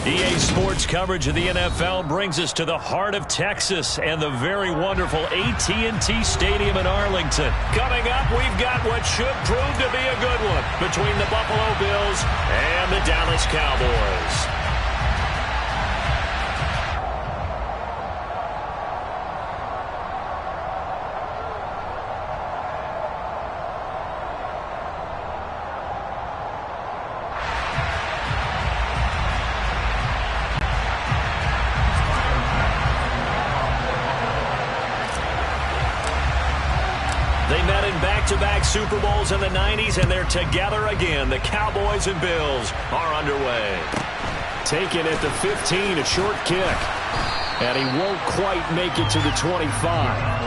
EA Sports coverage of the NFL brings us to the heart of Texas and the very wonderful AT&T Stadium in Arlington. Coming up, we've got what should prove to be a good one between the Buffalo Bills and the Dallas Cowboys. Back-to-back Super Bowls in the 90s, and they're together again. The Cowboys and Bills are underway. Taken at the 15, a short kick. And he won't quite make it to the 25.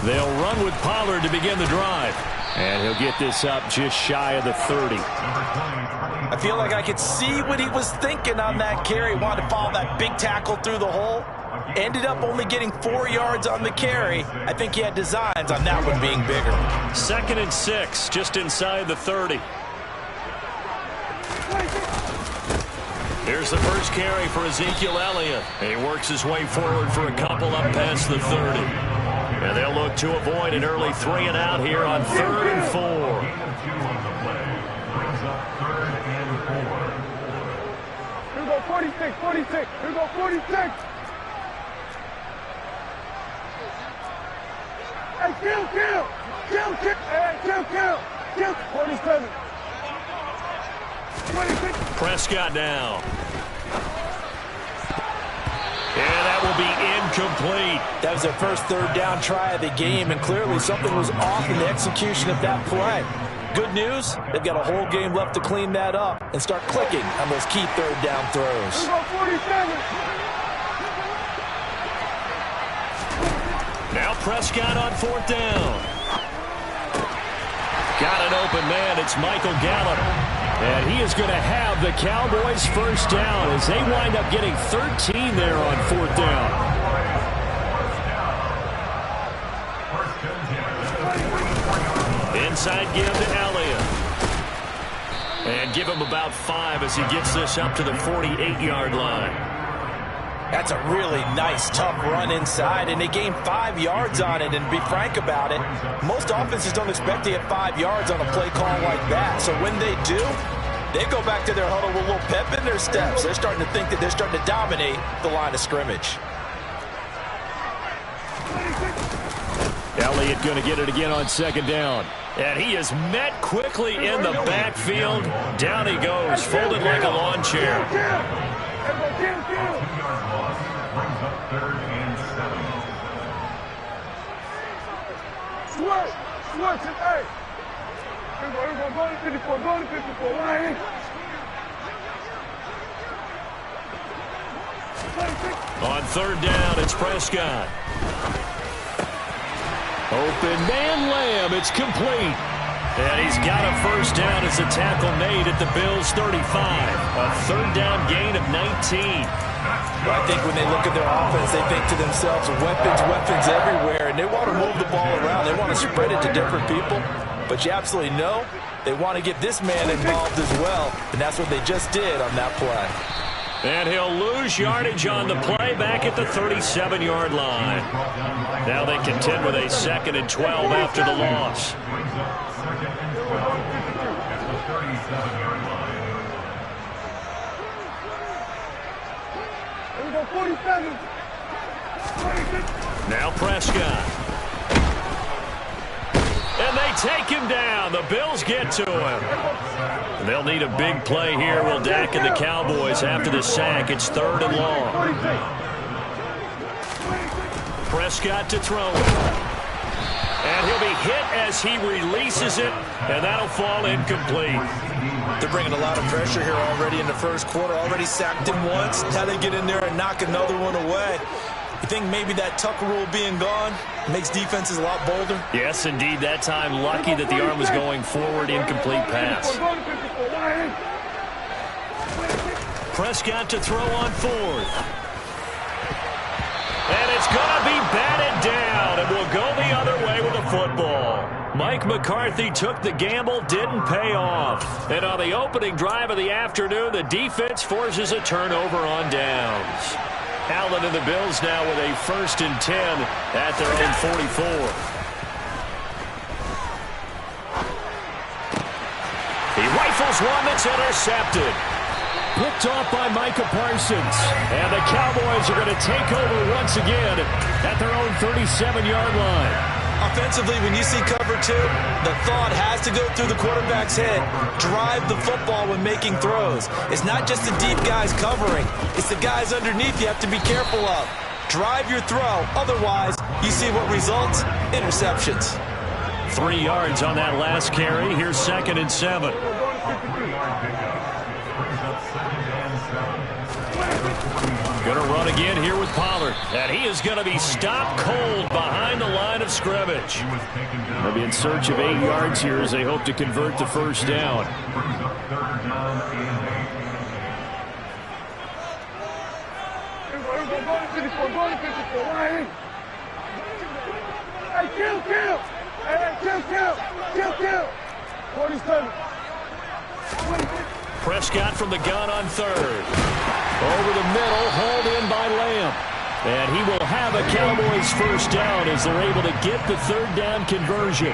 They'll run with Pollard to begin the drive. And he'll get this up just shy of the 30. I feel like I could see what he was thinking on that carry. Wanted to follow that big tackle through the hole. Ended up only getting 4 yards on the carry. I think he had designs on that one being bigger. 2nd and 6, just inside the 30. Here's the first carry for Ezekiel Elliott. He works his way forward for a couple up past the 30. And they'll look to avoid an early 3 and out here on 3rd and 4. Here we go 46, 46. Here we go 46. Hey, kill. Hey, kill. 47. 26. Prescott now. And that will be incomplete. That was their first 3rd down try of the game, and clearly something was off in the execution of that play. Good news, they've got a whole game left to clean that up and start clicking on those key 3rd down throws. Now Prescott on 4th down. Got an open man. It's Michael Gallup. And he is going to have the Cowboys first down as they wind up getting 13 there on 4th down. Inside give to Elliott. And give him about 5 as he gets this up to the 48-yard line. That's a really nice, tough run inside, and they gained 5 yards on it. And to be frank about it, most offenses don't expect to get 5 yards on a play call like that. So when they do, they go back to their huddle with a little pep in their steps. They're starting to think that they're starting to dominate the line of scrimmage. Elliott going to get it again on 2nd down. And he is met quickly in the backfield. Down he goes, folded like a lawn chair. Switch it, hey. Here we go, go to 54, go to 54, right? On 3rd down, it's Prescott. Open man Lamb, it's complete. And he's got a first down as a tackle made at the Bills' 35. A 3rd down gain of 19. Well, I think when they look at their offense, they think to themselves, weapons everywhere, and they want to move the ball around. They want to spread it to different people. But you absolutely know they want to get this man involved as well, and that's what they just did on that play. And he'll lose yardage on the play back at the 37-yard line. Now they contend with a 2nd and 12 after the loss. Here we go 47. Now Prescott. And they take him down. The Bills get to him. They'll need a big play here. Will Dak and the Cowboys after the sack. It's 3rd and long. Prescott to throw. And he'll be hit as he releases it, and that'll fall incomplete. They're bringing a lot of pressure here already in the first quarter. Already sacked him once. Now they get in there and knock another one away. You think maybe that Tucker rule being gone makes defenses a lot bolder? Yes, indeed. That time, lucky that the arm was going forward, incomplete pass. Prescott to throw on fourth. And it's going to be batted down, and we'll go the other way with the football. Mike McCarthy took the gamble, didn't pay off. And on the opening drive of the afternoon, the defense forces a turnover on downs. Allen and the Bills now with a 1st and 10 at their own 44. He rifles one that's intercepted. Picked off by Micah Parsons. And the Cowboys are going to take over once again at their own 37-yard line. Offensively, when you see cover two, the thought has to go through the quarterback's head. Drive the football when making throws. It's not just the deep guys covering. It's the guys underneath you have to be careful of. Drive your throw. Otherwise, you see what results? Interceptions. 3 yards on that last carry. Here's 2nd and 7. Going to run again here with Pollard. And he is going to be stopped cold behind the line of scrimmage. They'll be in search of 8 yards here as they hope to convert the first down. Prescott from the gun on 3rd. Over the middle, hauled in by Lamb. And he will have a Cowboys first down as they're able to get the 3rd down conversion.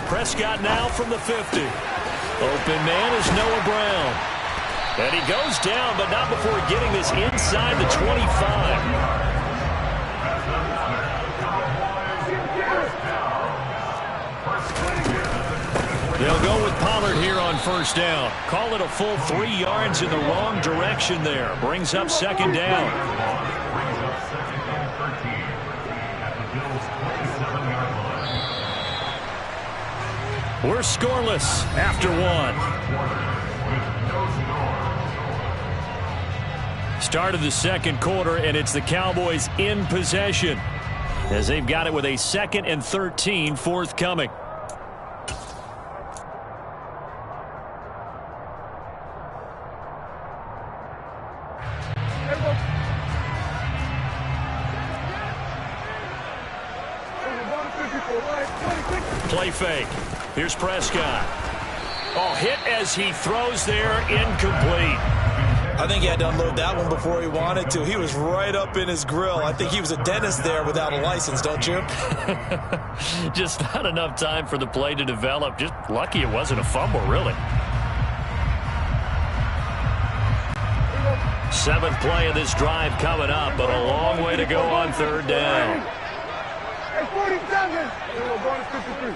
Prescott now from the 50. Open man is Noah Brown. And he goes down, but not before getting this inside the 25. They'll go with Pollard here on first down. Call it a full 3 yards in the wrong direction there. Brings up 2nd down. We're scoreless after 1. Start of the 2nd quarter, and it's the Cowboys in possession as they've got it with a 2nd and 13 forthcoming. Play fake. Here's Prescott. Oh, hit as he throws there, incomplete. I think he had to unload that one before he wanted to. He was right up in his grill. I think he was a dentist there without a license, don't you? Just not enough time for the play to develop. Just lucky it wasn't a fumble, really. 7th play of this drive coming up, but a long way to go on 3rd down. 47. We're going to 53.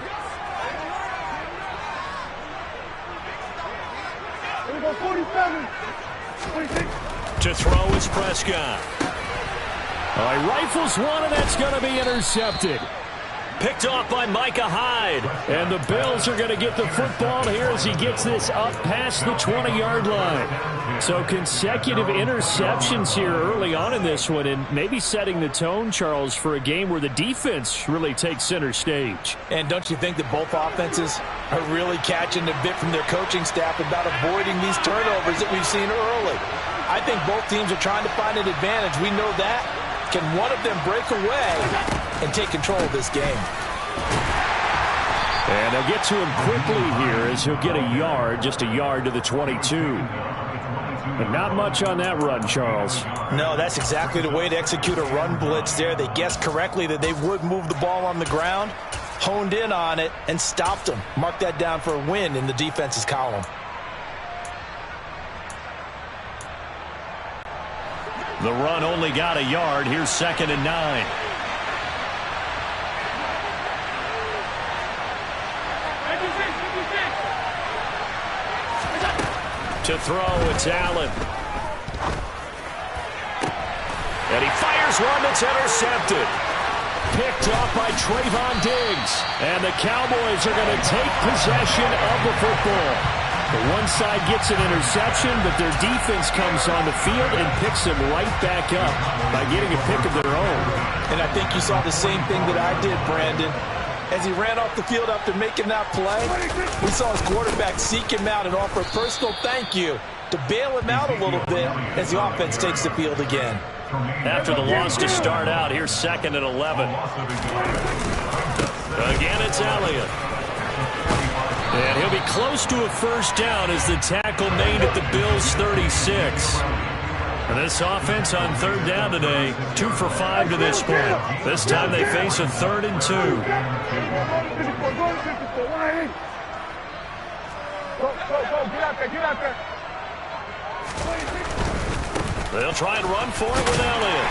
We're going 47. 26. To throw is Prescott. He rifles one, and that's going to be intercepted. Picked off by Micah Hyde. And the Bills are going to get the football here as he gets this up past the 20-yard line. So consecutive interceptions here early on in this one, and maybe setting the tone, Charles, for a game where the defense really takes center stage. And don't you think that both offenses are really catching a bit from their coaching staff about avoiding these turnovers that we've seen early? I think both teams are trying to find an advantage. We know that. Can one of them break away and take control of this game? And they'll get to him quickly here as he'll get a yard, just a yard to the 22. But not much on that run, Charles. No, that's exactly the way to execute a run blitz there. They guessed correctly that they would move the ball on the ground, honed in on it, and stopped them. Mark that down for a win in the defense's column. The run only got a yard. Here's 2nd and 9. To throw, it's Allen. And he fires one that's intercepted. Picked off by Trayvon Diggs. And the Cowboys are going to take possession of the football. The one side gets an interception, but their defense comes on the field and picks them right back up by getting a pick of their own. And I think you saw the same thing that I did, Brandon. As he ran off the field after making that play, we saw his quarterback seek him out and offer a personal thank you to bail him out a little bit as the offense takes the field again. After the loss to start out, here's 2nd and 11. Again, it's Elliott. And he'll be close to a first down as the tackle made at the Bills' 36. And this offense on 3rd down today, 2 for 5 to this point. This time they face a 3rd and 2. Go, get out there. They'll try and run for it with Elliott.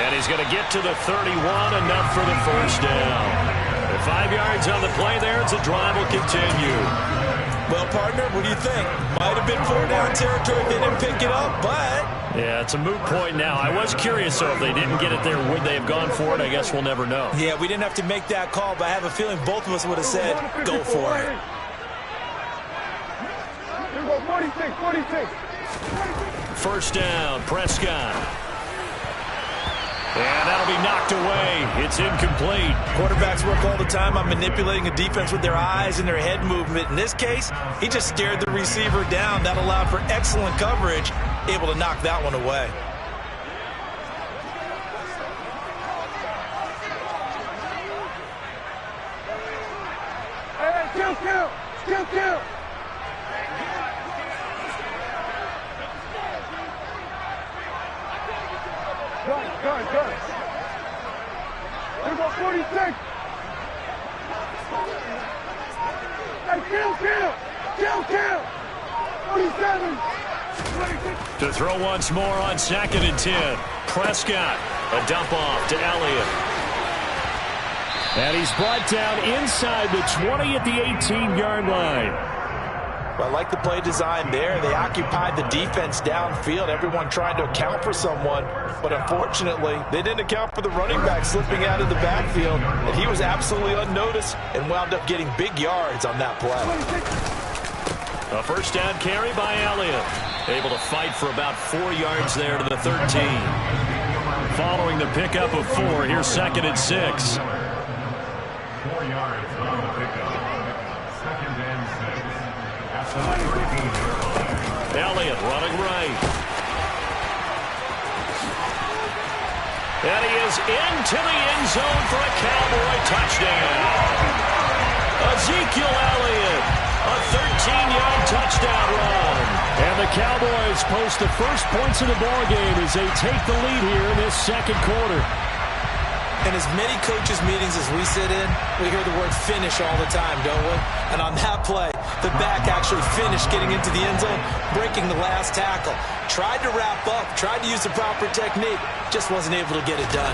And he's going to get to the 31, enough for the first down. And 5 yards on the play there as the drive will continue. Well, partner, what do you think? Might have been 4-down territory if they didn't pick it up, but... Yeah, it's a moot point now. I was curious, though, if they didn't get it there, would they have gone for it? I guess we'll never know. Yeah, we didn't have to make that call, but I have a feeling both of us would have said, go for it. Here we go, 46. First down, Prescott. And that'll be knocked away. It's incomplete. Quarterbacks work all the time on manipulating a defense with their eyes and their head movement. In this case, he just stared the receiver down. That allowed for excellent coverage, able to knock that one away. Hey, kill. Gun. Here we go, 46. Hey, kill. 47. To throw once more on 2nd and 10. Prescott, a dump off to Elliott. And he's brought down inside the 20 at the 18-yard line. I like the play design there. They occupied the defense downfield, everyone trying to account for someone. But unfortunately, they didn't account for the running back slipping out of the backfield. And he was absolutely unnoticed and wound up getting big yards on that play. A first down carry by Elliott. Able to fight for about 4 yards there to the 13. Following the pickup of 4, here's 2nd and 6. 4 yards on the pickup. 2nd and 6. Elliott running right. And he is into the end zone for a Cowboy touchdown. Ezekiel Elliott, a 13-yard touchdown run. And the Cowboys post the first points of the ballgame as they take the lead here in this 2nd quarter. In as many coaches' meetings as we sit in, we hear the word finish all the time, don't we? And on that play, the back actually finished getting into the end zone, breaking the last tackle. Tried to wrap up, tried to use the proper technique, just wasn't able to get it done.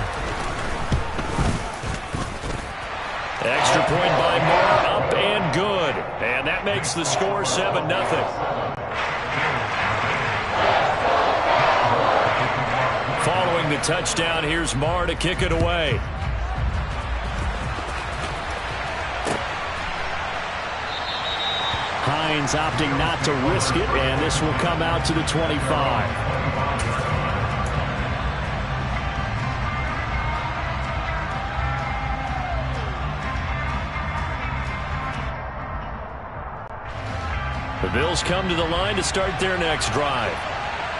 Extra point by Moore, up and good. And that makes the score 7-0. Following the touchdown, here's Marr to kick it away. Hines opting not to risk it, and this will come out to the 25. The Bills come to the line to start their next drive.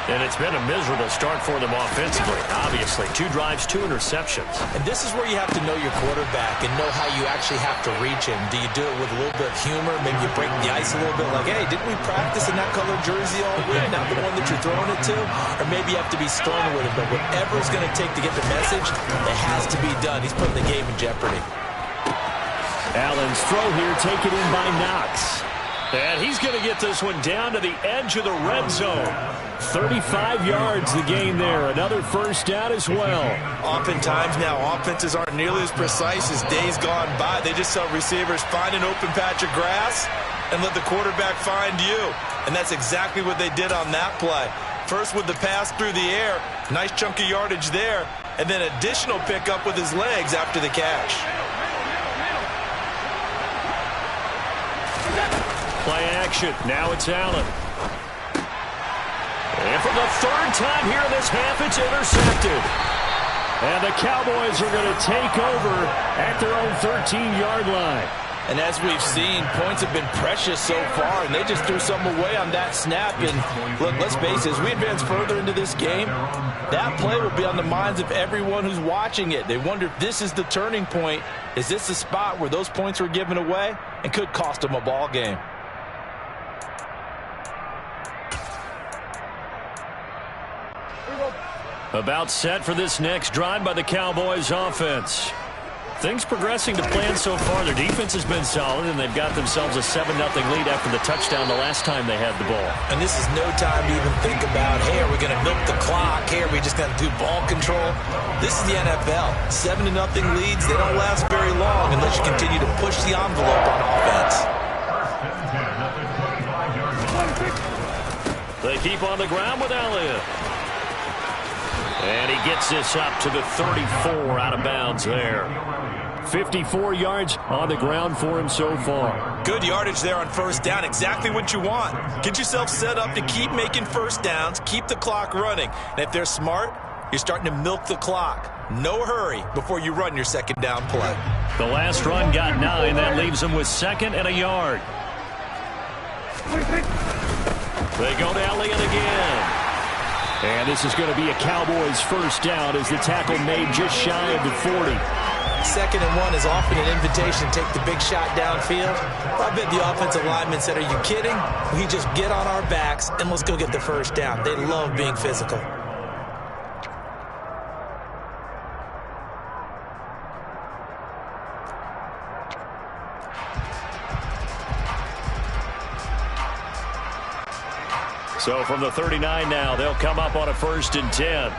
And it's been a miserable start for them offensively. Obviously, 2 drives, 2 interceptions. And this is where you have to know your quarterback and know how you actually have to reach him. Do you do it with a little bit of humor? Maybe you break the ice a little bit like, hey, didn't we practice in that colored jersey all week? Not the one that you're throwing it to? Or maybe you have to be stern with it. But whatever it's going to take to get the message, it has to be done. He's putting the game in jeopardy. Allen's throw here taken in by Knox. And he's going to get this one down to the edge of the red zone. 35 yards the gain there. Another first down as well. Oftentimes now, offenses aren't nearly as precise as days gone by. They just saw receivers find an open patch of grass and let the quarterback find you. And that's exactly what they did on that play. First with the pass through the air, nice chunk of yardage there, and then additional pickup with his legs after the catch. Play action. Now it's Allen. And for the third time here in this half, it's intercepted. And the Cowboys are going to take over at their own 13-yard line. And as we've seen, points have been precious so far, and they just threw something away on that snap. And look, let's face it, as we advance further into this game, that play will be on the minds of everyone who's watching it. They wonder if this is the turning point. Is this the spot where those points were given away and could cost them a ball game? About set for this next drive by the Cowboys offense. Things progressing to plan so far. Their defense has been solid, and they've got themselves a 7-0 lead after the touchdown the last time they had the ball. And this is no time to even think about, hey, are we going to milk the clock? Hey, are we just going to do ball control? This is the NFL. 7-0 leads, they don't last very long unless you continue to push the envelope on offense. They keep on the ground with Elliott. And he gets this up to the 34 out of bounds there. 54 yards on the ground for him so far. Good yardage there on first down. Exactly what you want. Get yourself set up to keep making first downs, keep the clock running. And if they're smart, you're starting to milk the clock. No hurry before you run your second down play. The last run got 9. That leaves them with 2nd and a yard. They go to Elliott again. And this is going to be a Cowboys first down as the tackle made just shy of the 40. 2nd and 1 is often an invitation to take the big shot downfield. I bet the offensive lineman said, are you kidding? We just get on our backs and let's go get the first down. They love being physical. So from the 39 now, they'll come up on a 1st and 10.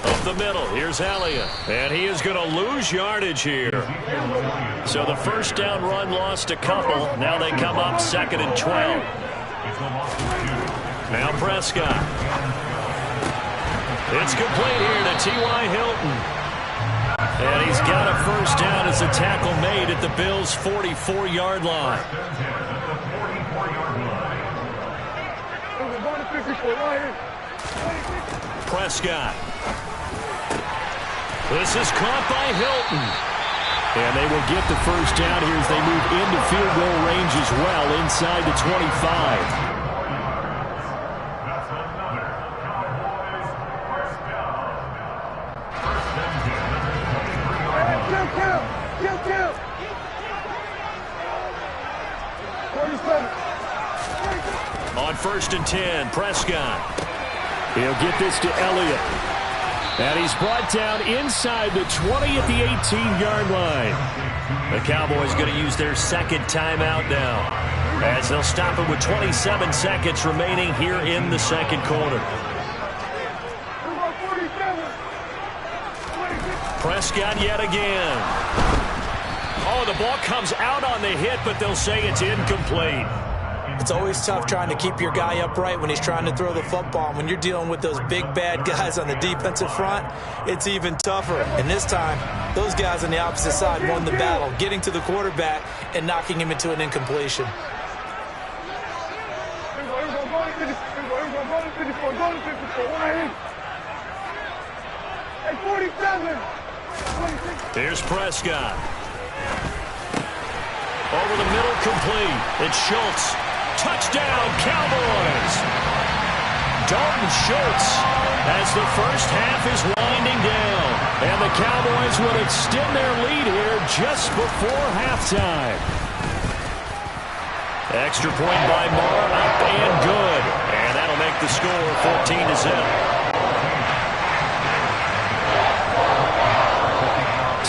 Up the middle, here's Elliott. And he is going to lose yardage here. So the first down run lost a couple. Now they come up 2nd and 12. Now Prescott. It's complete here to T.Y. Hilton. And he's got a first down as a tackle made at the Bills' 44-yard line. Prescott. This is caught by Hilton. And they will get the first down here as they move into field goal range as well inside the 25. On 1st and 10, Prescott. He'll get this to Elliott. And he's brought down inside the 20 at the 18-yard line. The Cowboys going to use their 2nd timeout now, as they'll stop it with 27 seconds remaining here in the 2nd quarter. Prescott yet again. Oh, the ball comes out on the hit, but they'll say it's incomplete. It's always tough trying to keep your guy upright when he's trying to throw the football. When you're dealing with those big, bad guys on the defensive front, it's even tougher. And this time, those guys on the opposite side won the battle, getting to the quarterback and knocking him into an incompletion. Here's Prescott. Over the middle, complete. It's Schultz. Touchdown, Cowboys! Dalton Schultz as the first half is winding down. And the Cowboys will extend their lead here just before halftime. Extra point by Marr, up and good. And that'll make the score 14-0.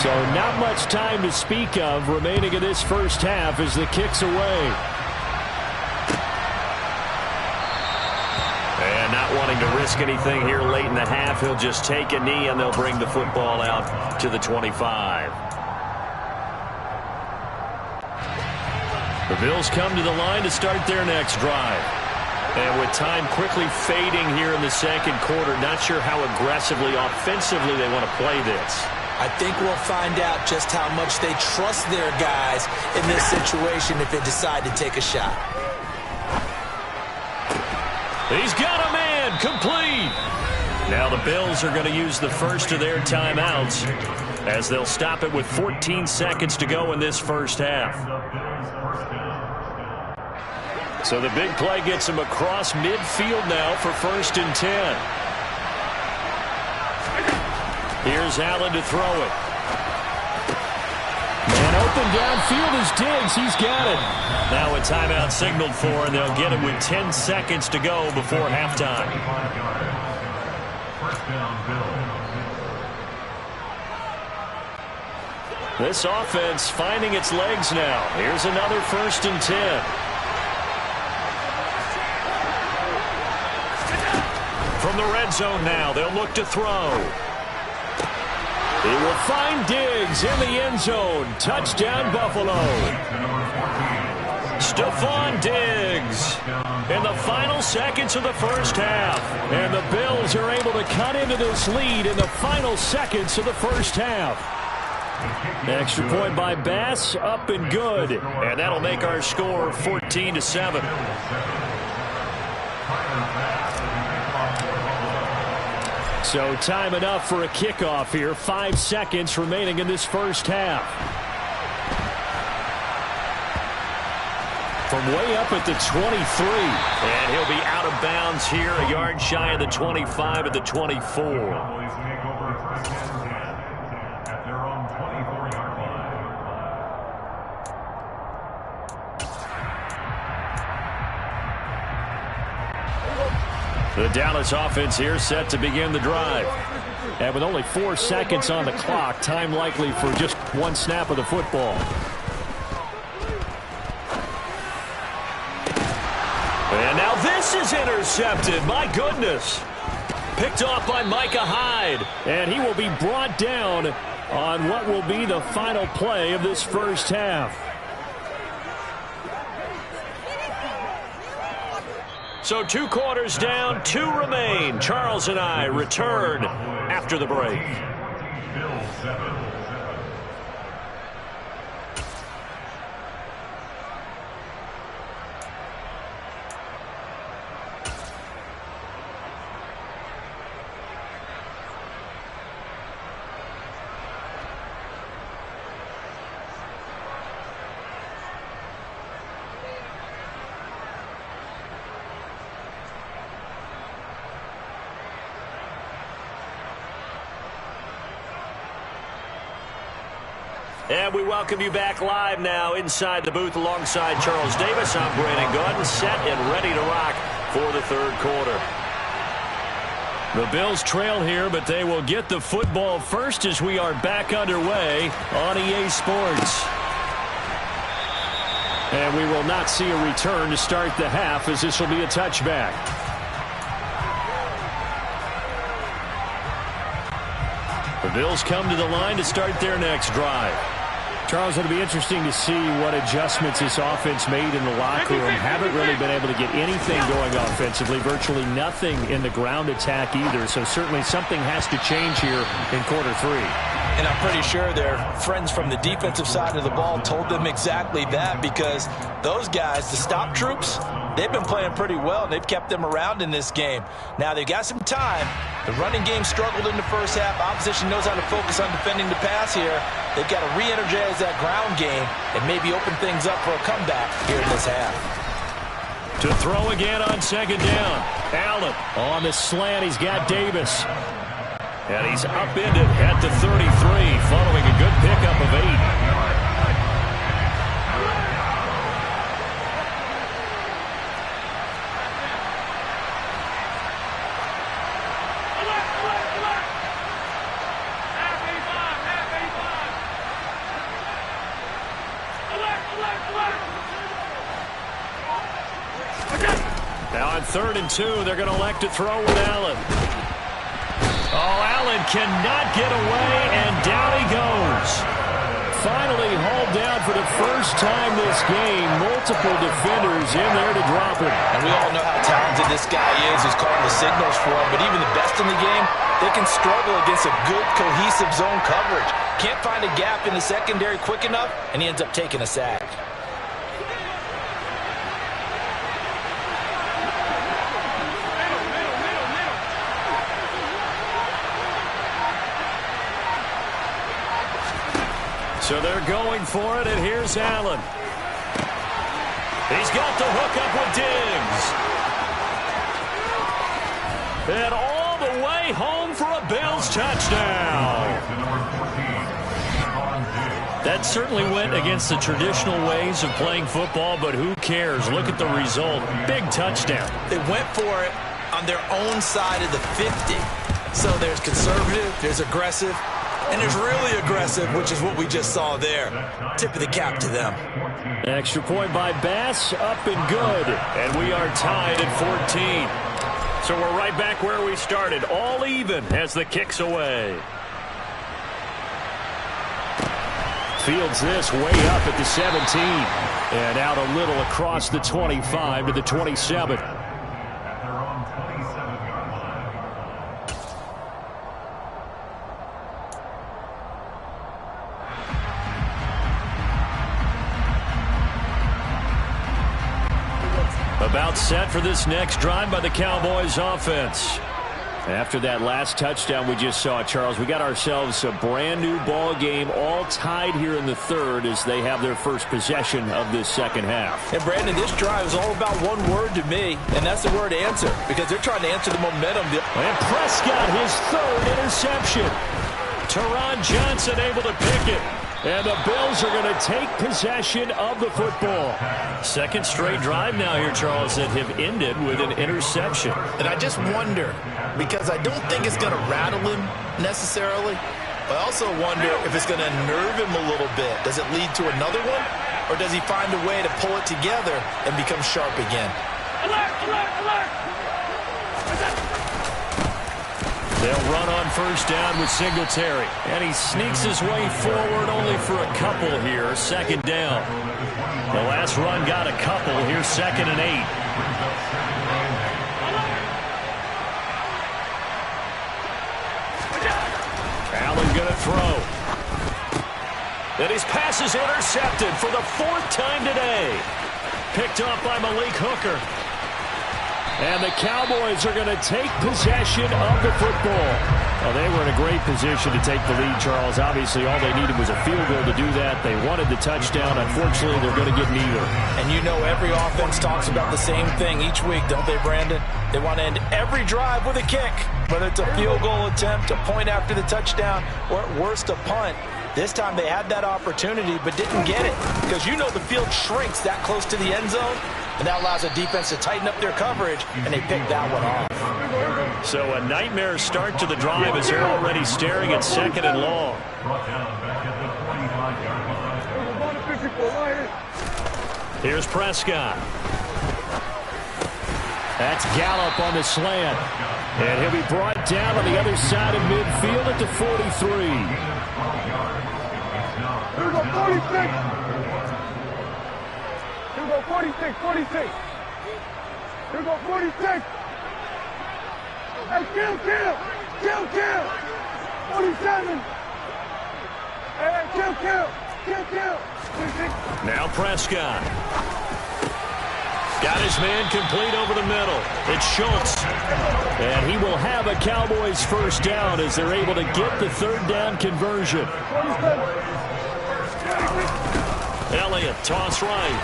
So not much time to speak of remaining in this first half as the kick's away. And not wanting to risk anything here late in the half, he'll just take a knee and they'll bring the football out to the 25. The Bills come to the line to start their next drive. And with time quickly fading here in the second quarter, not sure how aggressively, offensively they want to play this. I think we'll find out just how much they trust their guys in this situation if they decide to take a shot. He's got a man, complete. Now the Bills are going to use the first of their timeouts as they'll stop it with 14 seconds to go in this first half. So the big play gets him across midfield now for 1st and 10. Here's Allen to throw it. Man open downfield is Diggs. He's got it. Now a timeout signaled for, and they'll get it with 10 seconds to go before halftime. This offense finding its legs now. Here's another 1st and 10. From the red zone now, they'll look to throw. He will find Diggs in the end zone. Touchdown, Buffalo. Stephon Diggs in the final seconds of the first half. And the Bills are able to cut into this lead in the final seconds of the first half. Extra point by Bass, up and good. And that'll make our score 14-7. So time enough for a kickoff here. 5 seconds remaining in this first half. From way up at the 23. And he'll be out of bounds here, a yard shy of the 25 at the 24. The Dallas offense here set to begin the drive. And with only 4 seconds on the clock, time likely for just one snap of the football. And now this is intercepted. My goodness. Picked off by Micah Hyde. And he will be brought down on what will be the final play of this first half. So 2 quarters down, 2 remain. Charles and I return after the break. And we welcome you back live now inside the booth alongside Charles Davis. I'm Brandon Gaudin, set and ready to rock for the third quarter. The Bills trail here, but they will get the football first as we are back underway on EA Sports. And we will not see a return to start the half, as this will be a touchback. The Bills come to the line to start their next drive. Charles, it'll be interesting to see what adjustments this offense made in the locker room. Haven't really been able to get anything going offensively. Virtually nothing in the ground attack either. So certainly something has to change here in quarter 3. And I'm pretty sure their friends from the defensive side of the ball told them exactly that, because those guys, the stop troops, they've been playing pretty well, and they've kept them around in this game. Now, they've got some time. The running game struggled in the first half. Opposition knows how to focus on defending the pass here. They've got to re-energize that ground game and maybe open things up for a comeback here in this half. To throw again on second down. Allen on the slant. He's got Davis. And he's upended at the 33, following a good pickup of 8. Now on 3rd and 2, they're going to elect to throw with Allen. Oh, Allen cannot get away, and down he goes. finally hauled down for the first time this game. Multiple defenders in there to drop him. And we all know how talented this guy is who's calling the signals for him. But even the best in the game, they can struggle against a good, cohesive zone coverage. Can't find a gap in the secondary quick enough, and he ends up taking a sack. So they're going for it, and here's Allen. He's got the hook up with Diggs. And all the way home for a Bills touchdown. That certainly went against the traditional ways of playing football, but who cares? Look at the result. Big touchdown. They went for it on their own side of the 50. So there's conservative, there's aggressive, and there's really aggressive, which is what we just saw there. Tip of the cap to them. Extra point by Bass, up and good. And we are tied at 14. So we're right back where we started, all even as the kick's away. Fields this way up at the 17. And out a little across the 25 to the 27. About set for this next drive by the Cowboys offense. After that last touchdown we just saw, Charles, we got ourselves a brand new ball game, all tied here in the third as they have their first possession of this second half. And Brandon, this drive is all about one word to me, and that's the word answer, because they're trying to answer the momentum. And Prescott, his third interception. Teron Johnson able to pick it. And the Bills are going to take possession of the football. Second straight drive now here, Charles, that have ended with an interception. And I just wonder, because I don't think it's going to rattle him necessarily, but I also wonder if it's going to nerve him a little bit. Does it lead to another one? Or does he find a way to pull it together and become sharp again? Alert, alert, alert! They'll run on first down with Singletary. And he sneaks his way forward only for a couple here. Second down. The last run got a couple. Here's 2nd and 8. Allen going to throw. And his pass is intercepted for the 4th time today. Picked off by Malik Hooker. And the Cowboys are going to take possession of the football. Well, they were in a great position to take the lead, Charles. Obviously, all they needed was a field goal to do that. They wanted the touchdown. Unfortunately, they're going to get neither. And you know every offense talks about the same thing each week, don't they, Brandon? They want to end every drive with a kick, whether it's a field goal attempt, a point after the touchdown, or at worst, a punt. This time they had that opportunity but didn't get it because you know the field shrinks that close to the end zone, and that allows the defense to tighten up their coverage, and they picked that one off. So a nightmare start to the drive as they're already staring at 2nd and long. Here's Prescott. That's Gallup on the slant. And he'll be brought down on the other side of midfield at the 43. Here we go, 46. Here we go, 46, 46. Here we go, 46. Hey, kill. 47. Hey, kill. 46. Now Prescott. Got his man complete over the middle. It's Schultz. And he will have a Cowboys first down as they're able to get the 3rd down conversion. 27. Elliott, toss right.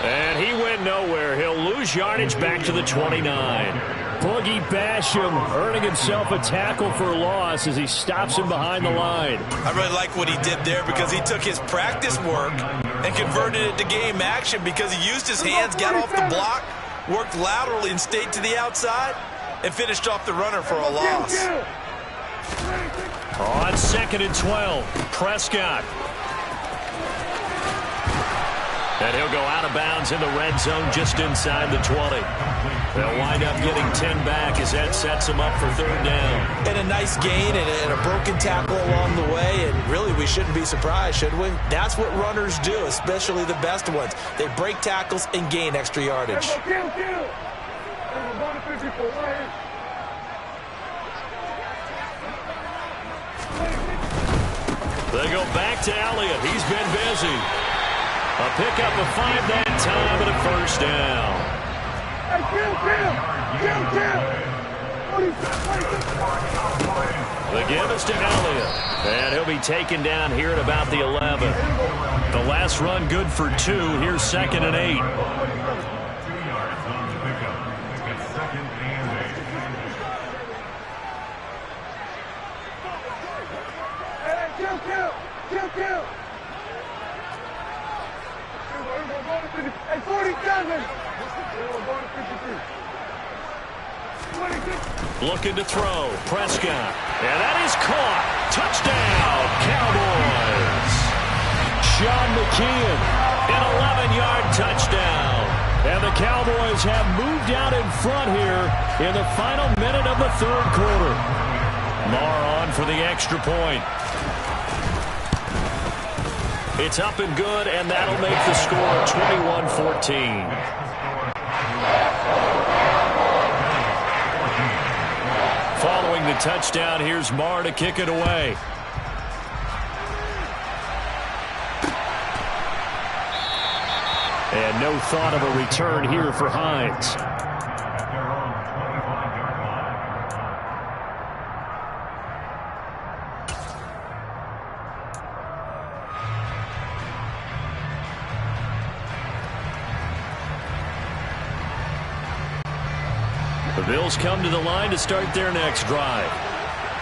And he went nowhere. He'll lose yardage back to the 29. Boogie Basham earning himself a tackle for loss as he stops him behind the line. I really like what he did there because he took his practice work and converted it to game action because he used his hands, got off the block, worked laterally and stayed to the outside, and finished off the runner for a loss. On 2nd and 12, Prescott. And he'll go out of bounds in the red zone just inside the 20. They'll wind up getting 10 back as that sets them up for third down. And a nice gain and a broken tackle along the way. And really, we shouldn't be surprised, should we? That's what runners do, especially the best ones. They break tackles and gain extra yardage. They go back to Elliott. He's been busy. A pickup of 5 that time and a first down. The give is to Elliott. And he'll be taken down here at about the 11. The last run good for 2. Here's 2nd and 8. 2 yards on the pickup. It's 2nd and 8. Kill. Hey, 47. Looking to throw. Prescott. And that is caught. Touchdown, Cowboys. Sean McKeon, an 11-yard touchdown. And the Cowboys have moved out in front here in the final minute of the third quarter. Marr on for the extra point. It's up and good, and that'll make the score 21-14. Following the touchdown, here's Marr to kick it away. And no thought of a return here for Hines. The Bills come to the line to start their next drive.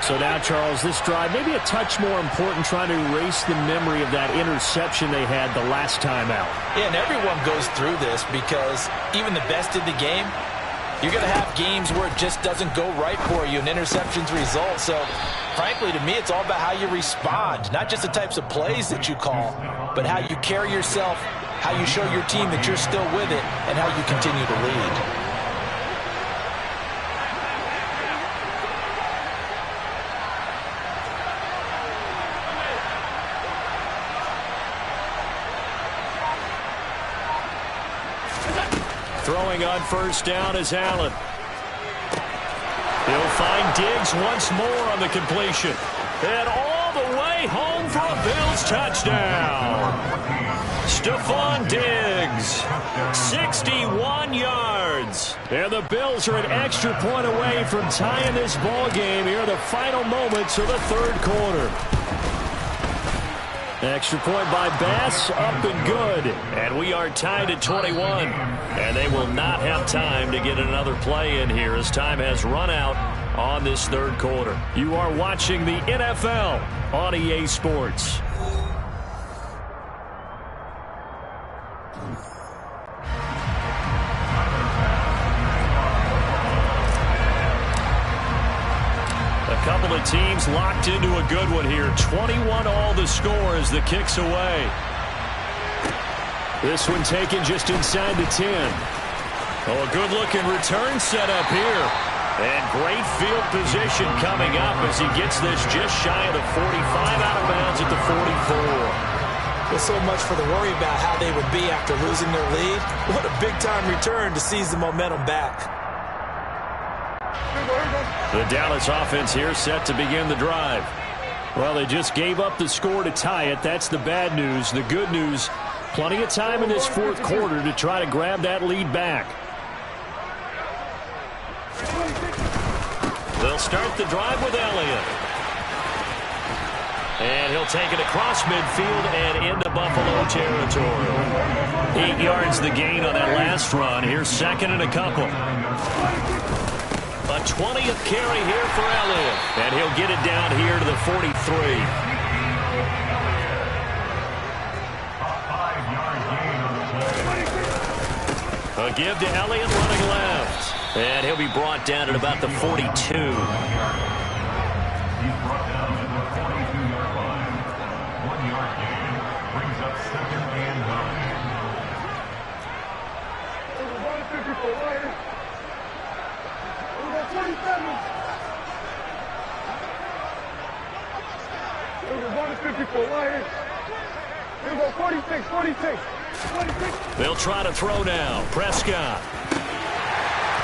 So now, Charles, this drive maybe a touch more important, trying to erase the memory of that interception they had the last time out. Yeah, and everyone goes through this because even the best in the game, you're going to have games where it just doesn't go right for you and interceptions result. So, frankly, to me, it's all about how you respond, not just the types of plays that you call, but how you carry yourself, how you show your team that you're still with it, and how you continue to lead. Throwing on first down is Allen. He'll find Diggs once more on the completion. And all the way home for a Bills touchdown. Stephon Diggs, 61 yards. And the Bills are an extra point away from tying this ball game here in the final moments of the third quarter. Extra point by Bass, up and good. And we are tied at 21. And they will not have time to get another play in here as time has run out on this third quarter. You are watching the NFL on EA Sports. A couple of teams locked into a good one here. 21 all the score as the kick's away. This one taken just inside the 10. Oh, a good-looking return set up here. And great field position coming up as he gets this just shy of the 45, out of bounds at the 44. Well, so much for the worry about how they would be after losing their lead. What a big-time return to seize the momentum back. The Dallas offense here set to begin the drive. Well, they just gave up the score to tie it. That's the bad news. The good news, plenty of time in this fourth quarter to try to grab that lead back. They'll start the drive with Elliott. And he'll take it across midfield and into Buffalo territory. 8 yards the gain on that last run. Here's second and a couple. A 20th carry here for Elliott. And he'll get it down here to the 43. A give to Elliott running left. And he'll be brought down at about the 42. He's brought down at the 42-yard line. 1 yard gain brings up 2nd and 9. 54 right here. We got 27. We got 54 right here. We got 46, 46, 46. They'll try to throw now. Prescott.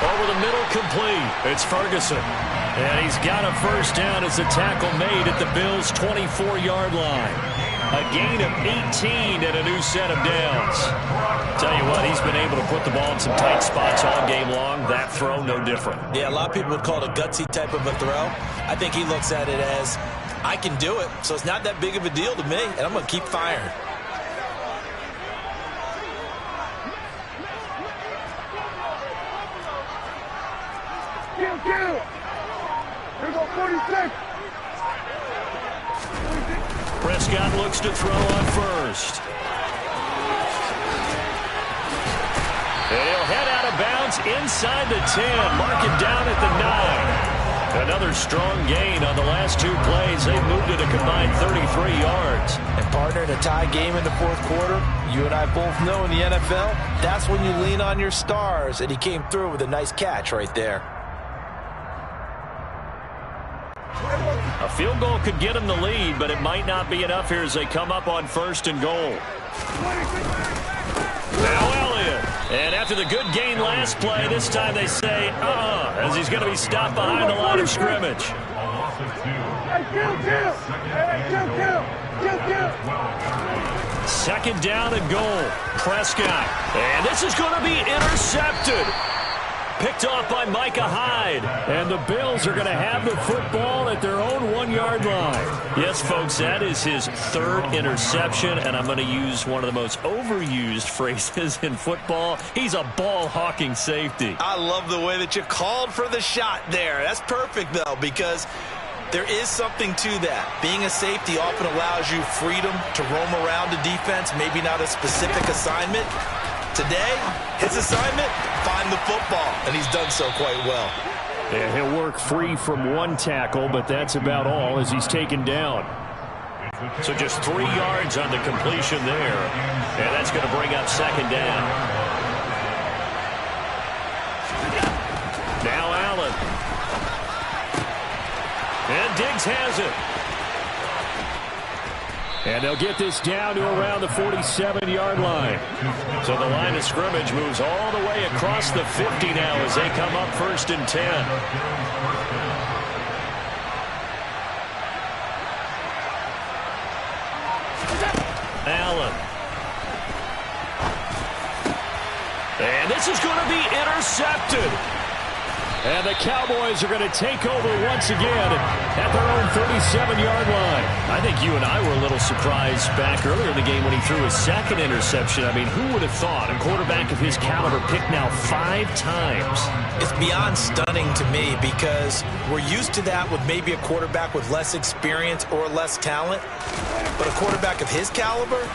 Over the middle, complete. It's Ferguson. And he's got a first down as the tackle made at the Bills' 24-yard line. A gain of 18 and a new set of downs. Tell you what, he's been able to put the ball in some tight spots all game long. That throw, no different. Yeah, a lot of people would call it a gutsy type of a throw. I think he looks at it as, I can do it, so it's not that big of a deal to me, and I'm going to keep firing. Kill. Here go 46. Prescott looks to throw on first. And he'll head out of bounds inside the 10. Mark it down at the 9. Another strong gain on the last two plays. They've moved it a combined 33 yards. And partner, in a tie game in the fourth quarter, you and I both know in the NFL, that's when you lean on your stars. And he came through with a nice catch right there. A field goal could get him the lead, but it might not be enough here as they come up on first and goal. Now Elliott. And after the good gain last play, this time they say, as he's going to be stopped behind the line of scrimmage. Second down and goal. Prescott. And this is going to be intercepted. Picked off by Micah Hyde. And the Bills are going to have the football at their own 1-yard line. Yes, folks, that is his third interception, and I'm going to use one of the most overused phrases in football. He's a ball-hawking safety. I love the way that you called for the shot there. That's perfect, though, because there is something to that. Being a safety often allows you freedom to roam around the defense, maybe not a specific assignment. Today, his assignment, find the football, and he's done so quite well. And he'll work free from one tackle, but that's about all as he's taken down. So just 3 yards on the completion there, and that's going to bring up second down. Now Allen. And Diggs has it. And they'll get this down to around the 47-yard line. So the line of scrimmage moves all the way across the 50 now as they come up first and 10. Allen. And this is going to be intercepted. And the Cowboys are going to take over once again at their own 37-yard line. I think you and I were a little surprised back earlier in the game when he threw his second interception. I mean, who would have thought a quarterback of his caliber picked now 5 times? It's beyond stunning to me because we're used to that with maybe a quarterback with less experience or less talent. But a quarterback of his caliber,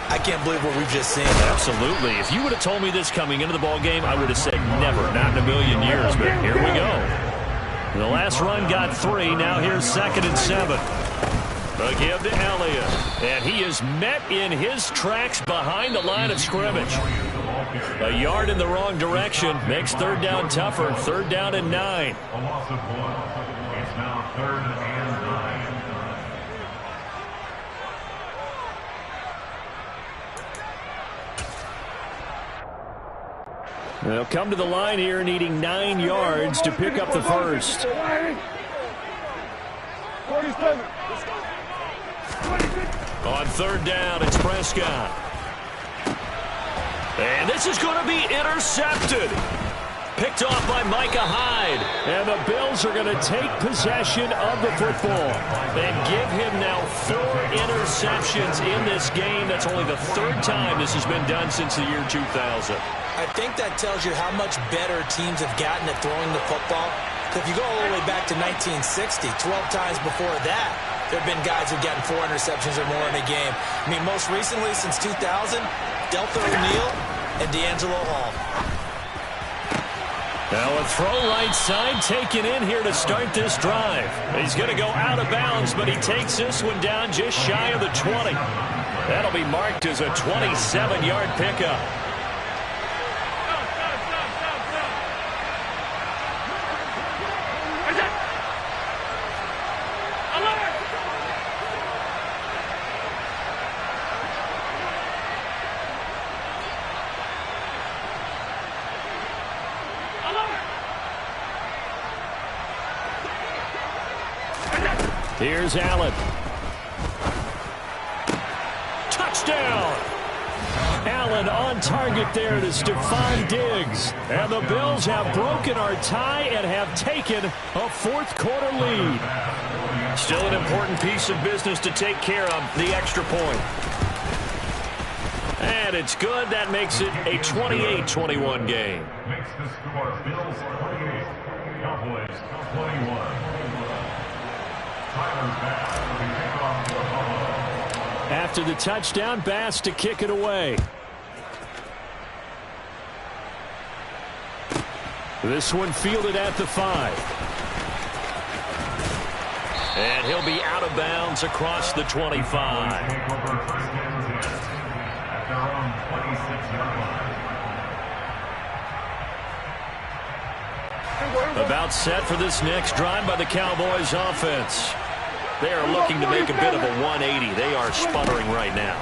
I can't believe what we've just seen. Absolutely. If you would have told me this coming into the ball game, I would have said never, not in a million years. But here we go. The last run got 3. Now here's 2nd and 7. The give to Elliott. And he is met in his tracks behind the line of scrimmage. A yard in the wrong direction makes third down tougher. 3rd down and 9. A loss of 1. It's now 3rd and 9. They'll come to the line here needing 9 yards to pick up the first. 47. On 3rd down, it's Prescott. And this is going to be intercepted. Picked off by Micah Hyde. And the Bills are going to take possession of the football and give him now 4 interceptions in this game. That's only the 3rd time this has been done since the year 2000. I think that tells you how much better teams have gotten at throwing the football. If you go all the way back to 1960, 12 times before that, there have been guys who've gotten 4 interceptions or more in a game. I mean, most recently since 2000, Deltha O'Neal and D'Angelo Hall. Now a throw right side taken in here to start this drive. He's going to go out of bounds, but he takes this one down just shy of the 20. That'll be marked as a 27-yard pickup. Here's Allen. Touchdown! Allen on target there to Stephon Diggs. And the Bills have broken our tie and have taken a fourth-quarter lead. Still an important piece of business to take care of, the extra point. And it's good. That makes it a 28-21 game. Makes the score Bills 28, Cowboys 21. Tyler Bass will kick off for Buffalo. After the touchdown, Bass to kick it away. This one fielded at the 5. And he'll be out of bounds across the 25. About set for this next drive by the Cowboys offense. They are looking to make a bit of a 180. They are sputtering right now.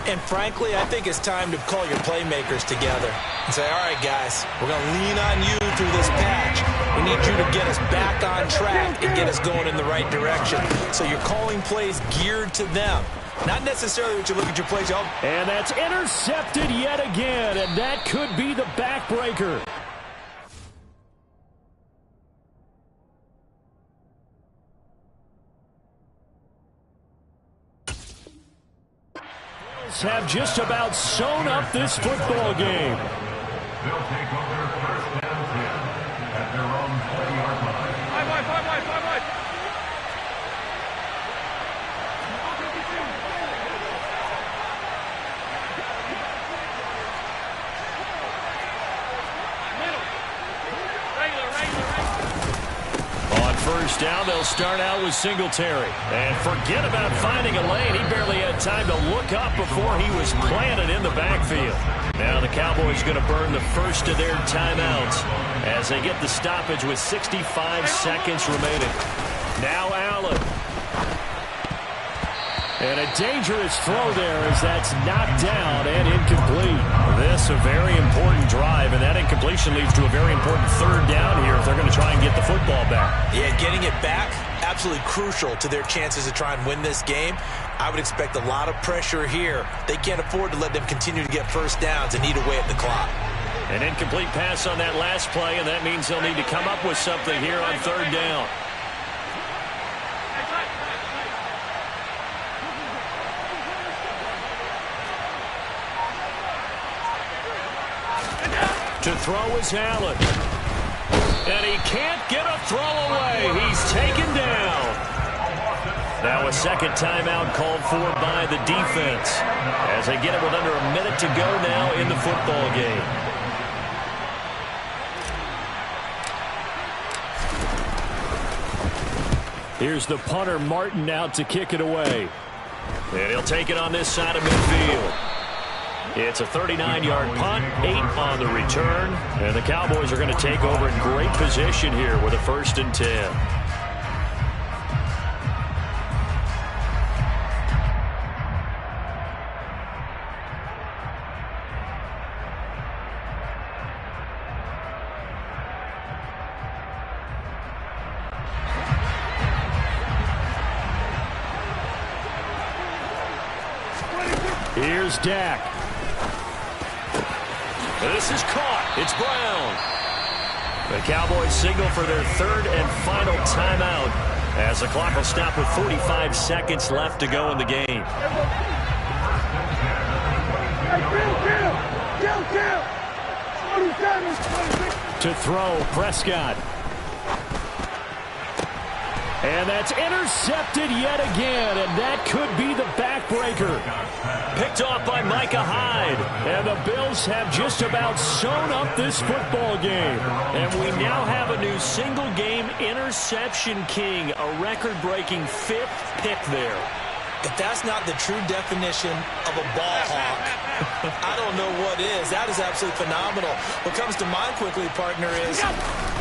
And frankly, I think it's time to call your playmakers together and say, all right, guys, we're going to lean on you through this patch. We need you to get us back on track and get us going in the right direction. So you're calling plays geared to them. Not necessarily what you look at your plays. And that's intercepted yet again, and that could be the backbreaker. Have just about sewn up this football game. They'll take over first down 10 at their own 20-yard line. Five wide. On first down, they'll start out with Singletary. And forget about finding a lane. He barely had time to look up before he was planted in the backfield. Now the Cowboys going to burn the first of their timeouts as they get the stoppage with 65 seconds remaining. Now Allen. And a dangerous throw there as that's knocked down and incomplete. This a very important drive, and that incompletion leads to a very important third down here if they're going to try and get the football back. Yeah, getting it back, absolutely crucial to their chances to try and win this game. I would expect a lot of pressure here. They can't afford to let them continue to get first downs and eat away at the clock. An incomplete pass on that last play, and that means they'll need to come up with something here on third down. To throw is Allen. And he can't get a throw away. He's taken down. Now a second timeout called for by the defense as they get it with under a minute to go now in the football game. Here's the punter, Martin, out to kick it away. And he'll take it on this side of midfield. It's a 39-yard punt, 8 on the return, and the Cowboys are going to take over in great position here with a 1st and 10. Here's Dak. This is caught. It's Brown. The Cowboys signal for their third and final timeout as the clock will stop with 45 seconds left to go in the game. To throw, Prescott. And that's intercepted yet again, and that could be the backbreaker. Picked off by Micah Hyde. And the Bills have just about sewn up this football game. And we now have a new single-game interception king, a record-breaking 5th pick there. If that's not the true definition of a ball hawk, I don't know what is. That is absolutely phenomenal. What comes to mind quickly, partner, is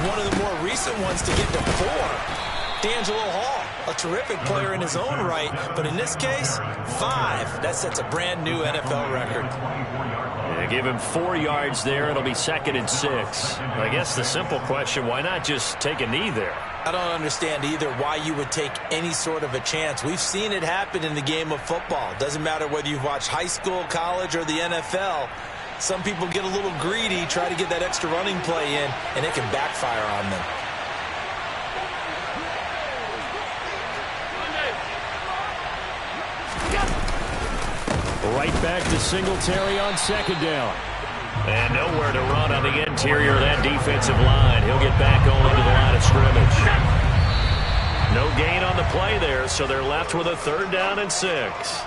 one of the more recent ones to get to 4. D'Angelo Hall, a terrific player in his own right, but in this case, 5. That sets a brand new NFL record. They give him 4 yards there. It'll be 2nd and 6. I guess the simple question, why not just take a knee there? I don't understand either why you would take any sort of a chance. We've seen it happen in the game of football. Doesn't matter whether you've watched high school, college, or the NFL. Some people get a little greedy, try to get that extra running play in, and it can backfire on them. Right back to Singletary on second down. And nowhere to run on the interior of that defensive line. He'll get back on into the line of scrimmage. No gain on the play there, so they're left with a 3rd down and 6.